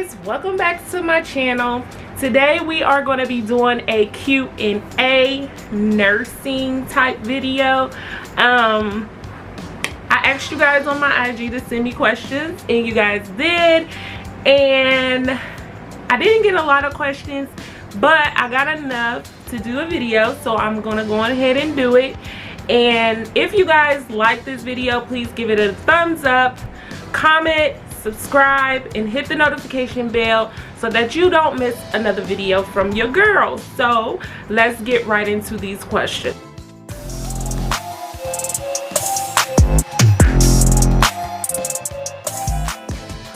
guys, welcome back to my channel. Today we are going to be doing a Q&A nursing type video. I asked you guys on my IG to send me questions and you guys did, and I didn't get a lot of questions, but I got enough to do a video, so I'm gonna go on ahead and do it. And if you guys like this video, please give it a thumbs up, comment, subscribe, and hit the notification bell so that you don't miss another video from your girl. So let's get right into these questions.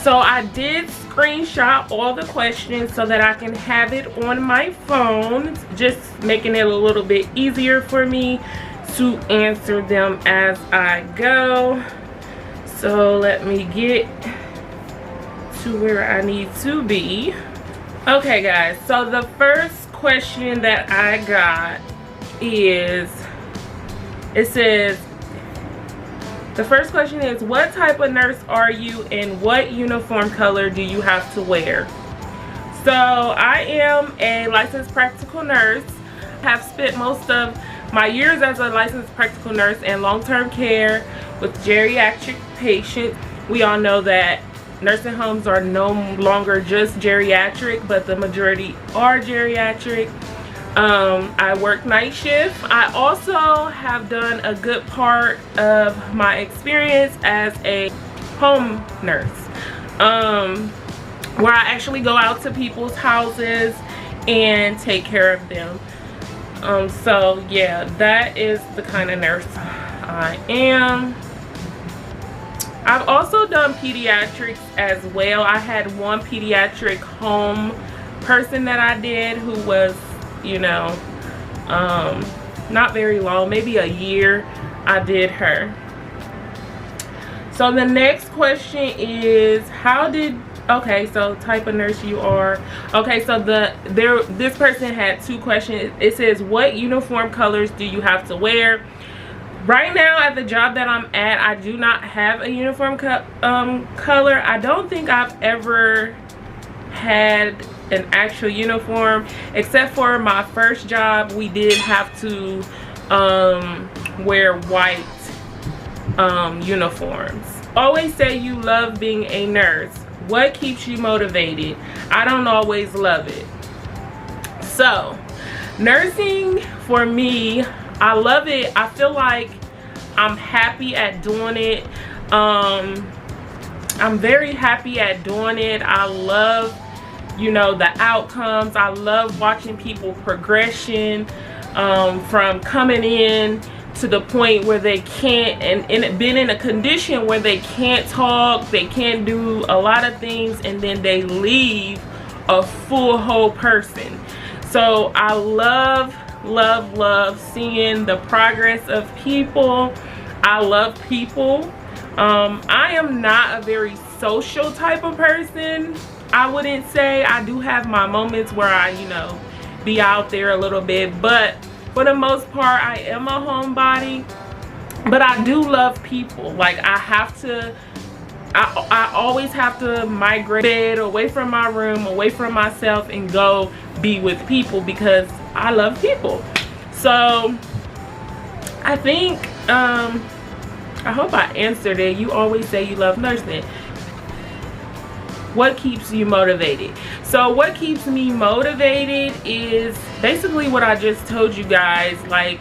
So I did screenshot all the questions so that I can have it on my phone, just making it a little bit easier for me to answer them as I go. So let me get to where I need to be. Okay guys, so the first question that I got is, the first question is, what type of nurse are you and what uniform color do you have to wear? So I am a licensed practical nurse. I have spent most of my years as a licensed practical nurse in long-term care with geriatric patients. We all know that nursing homes are no longer just geriatric, but the majority are geriatric. I work night shift. I also have done a good part of my experience as a home nurse, where I actually go out to people's houses and take care of them. So yeah, that is the kind of nurse I am. I've also done pediatrics as well. I had one pediatric home person that I did who was, you know, not very long, maybe a year I did her. So the next question is, okay, so type of nurse you are. Okay, so this person had two questions. It says, what uniform colors do you have to wear? Right now at the job that I'm at, I do not have a uniform color. I don't think I've ever had an actual uniform, except for my first job. We did have to wear white uniforms. Always say you love being a nurse. What keeps you motivated? I don't always love it. So nursing, for me, I love it. I feel like I'm happy at doing it. I'm very happy at doing it. I love, you know, the outcomes. I love watching people progression, from coming in to the point where they can't, and been in a condition where they can't talk, they can't do a lot of things, and then they leave a full whole person. So I love seeing the progress of people. I love people. I am not a very social type of person, I wouldn't say. I do have my moments where I, you know, be out there a little bit, but for the most part I am a homebody. But I do love people. Like, I always have to migrate away from my room, away from myself, and go be with people because I love people. So I think I hope I answered it. You always say you love nursing. What keeps you motivated? So what keeps me motivated is basically what I just told you guys, like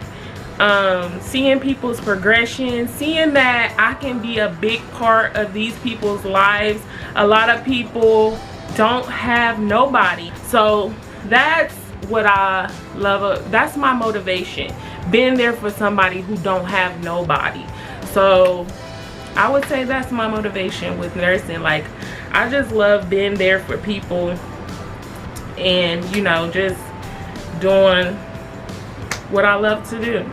seeing people's progression, seeing that I can be a big part of these people's lives. A lot of people don't have nobody, so that's what I love. That's my motivation, being there for somebody who don't have nobody. So I would say that's my motivation with nursing. Like, I just love being there for people and, you know, just doing what I love to do.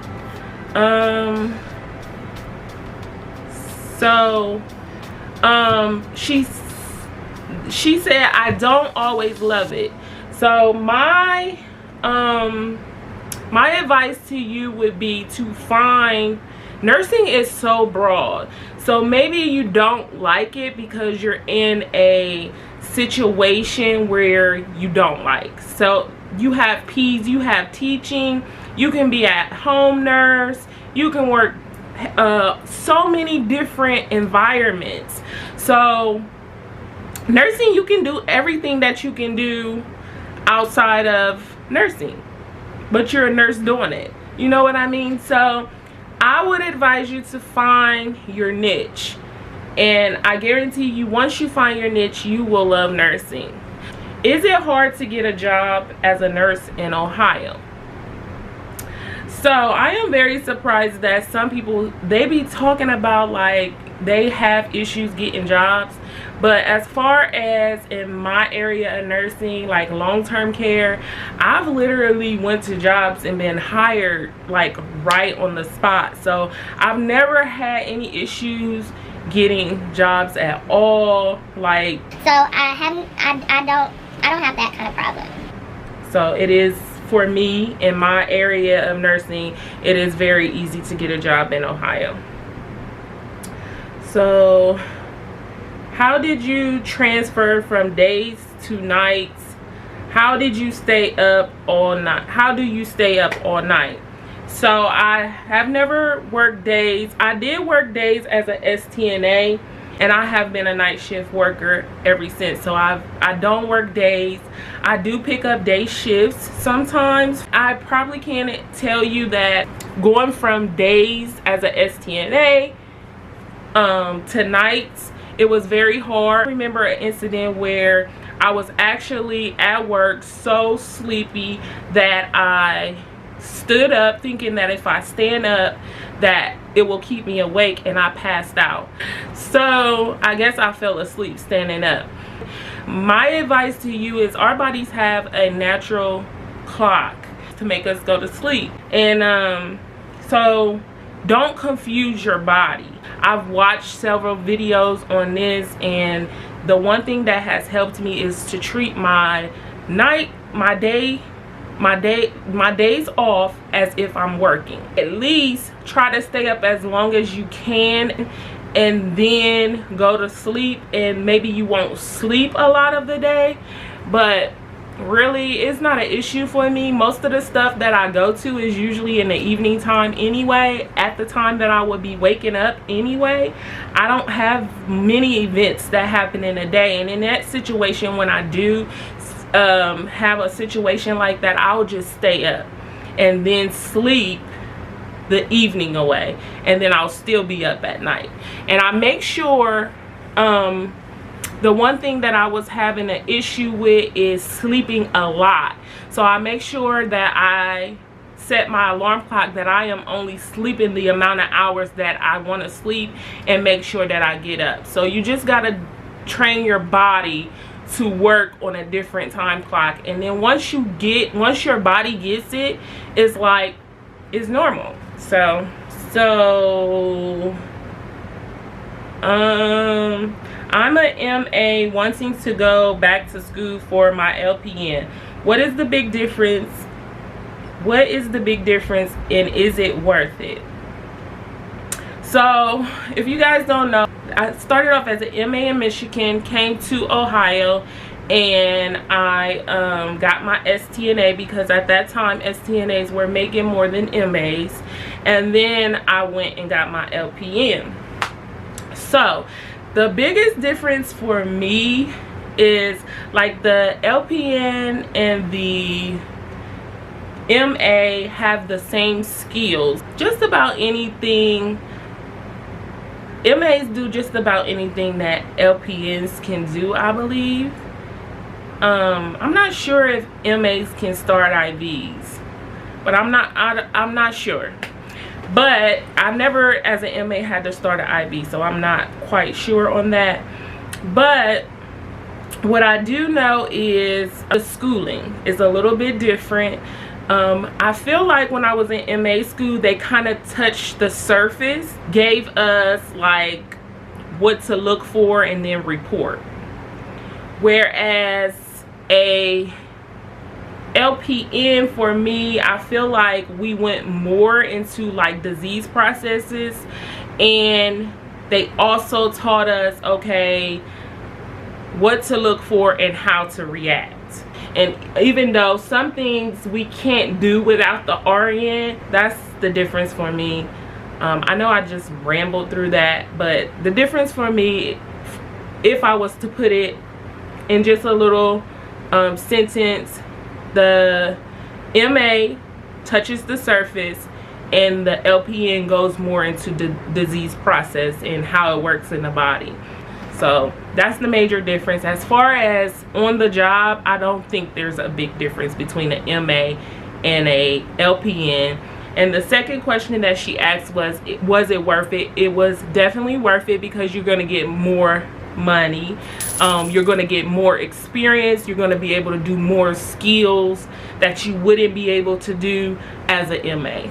She said, I don't always love it. So my advice to you would be to find, nursing is so broad. So maybe you don't like it because you're in a situation where you don't like. So you have peds, you have teaching, you can be at home nurse, you can work so many different environments. So nursing, you can do everything that you can do outside of nursing, but you're a nurse doing it. You know what I mean? So I would advise you to find your niche, and I guarantee you, once you find your niche, you will love nursing. Is it hard to get a job as a nurse in Ohio? So I am very surprised that some people, they be talking about like they have issues getting jobs, but as far as in my area of nursing, like long-term care, I've literally went to jobs and been hired like right on the spot. So I've never had any issues getting jobs at all. Like, so I don't have that kind of problem. So it is, for me in my area of nursing, it is very easy to get a job in Ohio. So how did you transfer from days to nights? How did you stay up all night? How do you stay up all night? So I have never worked days. I did work days as a STNA, and I have been a night shift worker ever since. So I don't work days. I do pick up day shifts sometimes. I probably can't tell you that going from days as a STNA to nights, it was very hard. I remember an incident where I was actually at work so sleepy that I stood up thinking that if I stand up that it will keep me awake, and I passed out. So I guess I fell asleep standing up. My advice to you is, our bodies have a natural clock to make us go to sleep, and so don't confuse your body. I've watched several videos on this, and the one thing that has helped me is to treat my days off as if I'm working. At least try to stay up as long as you can, and then go to sleep. And maybe you won't sleep a lot of the day, but really it's not an issue for me. Most of the stuff that I go to is usually in the evening time anyway, at the time that I would be waking up anyway. I don't have many events that happen in a day, and in that situation, when I do have a situation like that, I'll just stay up and then sleep the evening away, and then I'll still be up at night. And I make sure, the one thing that I was having an issue with is sleeping a lot. So I make sure that I set my alarm clock that I am only sleeping the amount of hours that I want to sleep, and make sure that I get up. So you just got to train your body to work on a different time clock, and then once your body gets it, it's like it's normal. So I'm a MA wanting to go back to school for my LPN. What is the big difference? What is the big difference, and is it worth it? So if you guys don't know, I started off as an MA in Michigan, came to Ohio, and I got my STNA because at that time STNAs were making more than MAs, and then I went and got my LPN. So the biggest difference for me is, like, the LPN and the MA have the same skills. Just about anything, MAs do just about anything that LPNs can do, I believe. I'm not sure if MAs can start IVs, but I'm not sure. But I've never, as an MA, had to start an IV, so I'm not quite sure on that. But what I do know is the schooling is a little bit different. I feel like when I was in MA school, they kind of touched the surface, gave us like what to look for, and then report. Whereas a LPN, for me, I feel like we went more into like disease processes, and they also taught us, okay, what to look for and how to react. And even though some things we can't do without the RN, that's the difference for me. I know I just rambled through that, but the difference for me, if I was to put it in just a little sentence, the MA touches the surface and the LPN goes more into the disease process and how it works in the body. So that's the major difference. As far as on the job, I don't think there's a big difference between an MA and a LPN. And the second question that she asked was it worth it? It was definitely worth it, because you're going to get more money. You're going to get more experience. You're going to be able to do more skills that you wouldn't be able to do as a MA.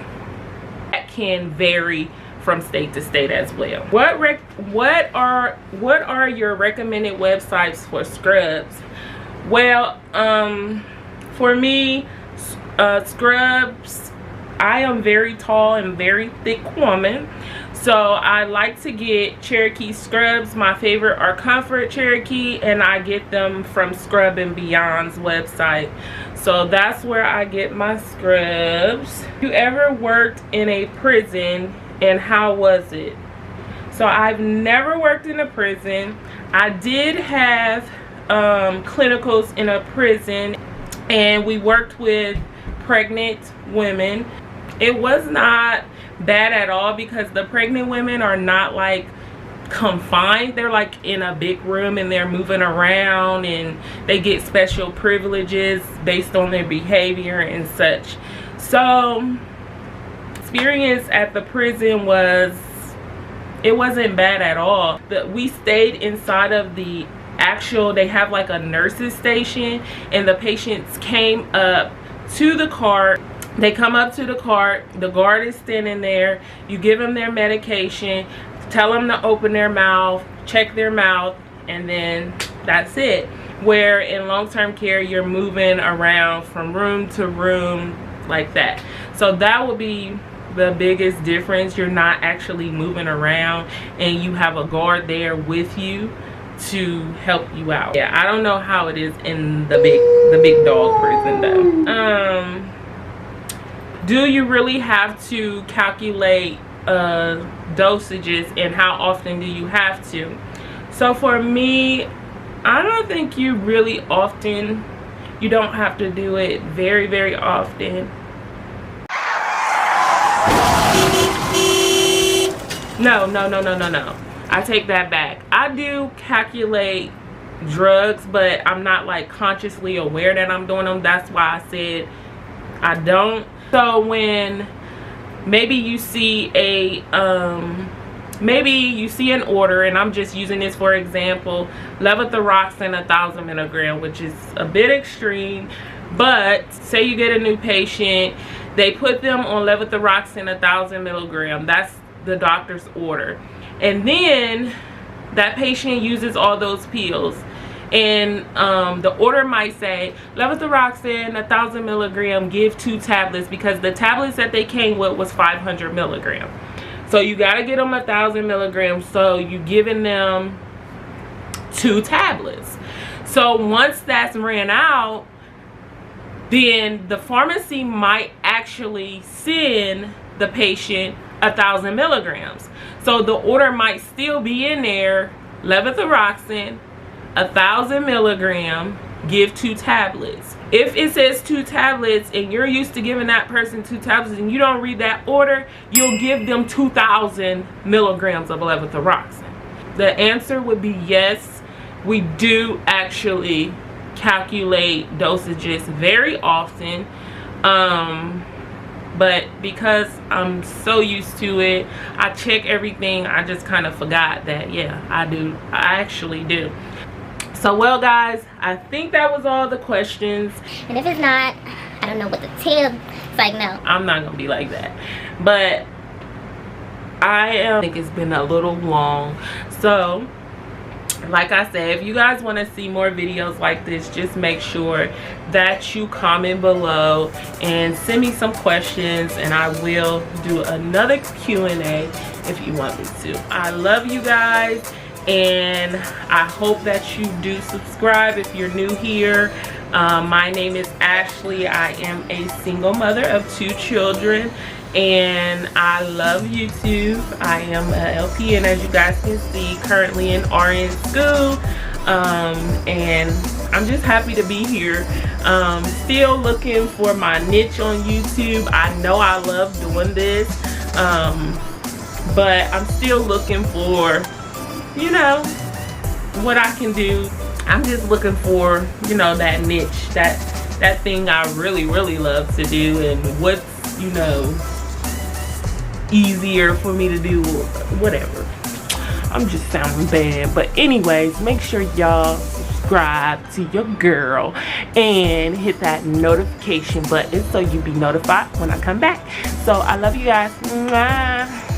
That can vary from state to state as well. What are your recommended websites for scrubs? Well, for me, scrubs, I am very tall and very thick woman, so I like to get Cherokee scrubs. My favorite are Comfort Cherokee, and I get them from Scrub and Beyond's website. So that's where I get my scrubs. Have you ever worked in a prison, and how was it? So I've never worked in a prison. I did have clinicals in a prison, and we worked with pregnant women. It was not bad at all, because the pregnant women are not like confined. They're like in a big room and they're moving around, and they get special privileges based on their behavior and such. So experience at the prison it wasn't bad at all. But we stayed inside of the actual, they have like a nurse's station, and the patients came up to the cart. They come up to the cart, the guard is standing there, you give them their medication, tell them to open their mouth, check their mouth, and then that's it. Where in long-term care, you're moving around from room to room like that. So that would be the biggest difference. You're not actually moving around, and you have a guard there with you to help you out. Yeah, I don't know how it is in the big dog prison though. Do you really have to calculate dosages, and how often do you have to? So for me, I don't think you really often, you don't have to do it very often. No. I take that back. I do calculate drugs, but I'm not like consciously aware that I'm doing them. That's why I said I don't. So when maybe you see an order, and I'm just using this for example, levothyroxine 1,000 milligram, which is a bit extreme, but say you get a new patient, they put them on levothyroxine 1,000 milligram. That's the doctor's order, and then that patient uses all those pills, and the order might say levothyroxine 1,000 milligram, give 2 tablets, because the tablets that they came with was 500 milligram. So you got to get them 1,000 milligrams, so you giving them 2 tablets. So once that's ran out, then the pharmacy might actually send the patient 1,000 milligrams. So the order might still be in there, levothyroxine 1,000 milligram, give 2 tablets. If it says 2 tablets and you're used to giving that person 2 tablets and you don't read that order, you'll give them 2,000 milligrams of levothyroxine. The answer would be yes. We do actually calculate dosages very often, but because I'm so used to it, I check everything. I just kind of forgot that, yeah, I actually do. So well guys, I think that was all the questions, and if it's not, I don't know what to tell. It's like, no, I'm not gonna be like that, but I think it's been a little long. So like I said, if you guys want to see more videos like this, just make sure that you comment below and send me some questions, and I will do another Q&A if you want me to. I love you guys, and I hope that you do subscribe if you're new here. My name is Ashley. I am a single mother of 2 children, and I love YouTube. I am a LPN, as you guys can see, currently in RN school, and I'm just happy to be here. Still looking for my niche on YouTube. I know I love doing this, but I'm still looking for, you know, what I can do. I'm just looking for, you know, that niche, that thing I really love to do, and what's, you know, easier for me to do, whatever. I'm just sounding bad, but anyways, make sure y'all subscribe to your girl and hit that notification button so you be notified when I come back. So I love you guys. Mwah.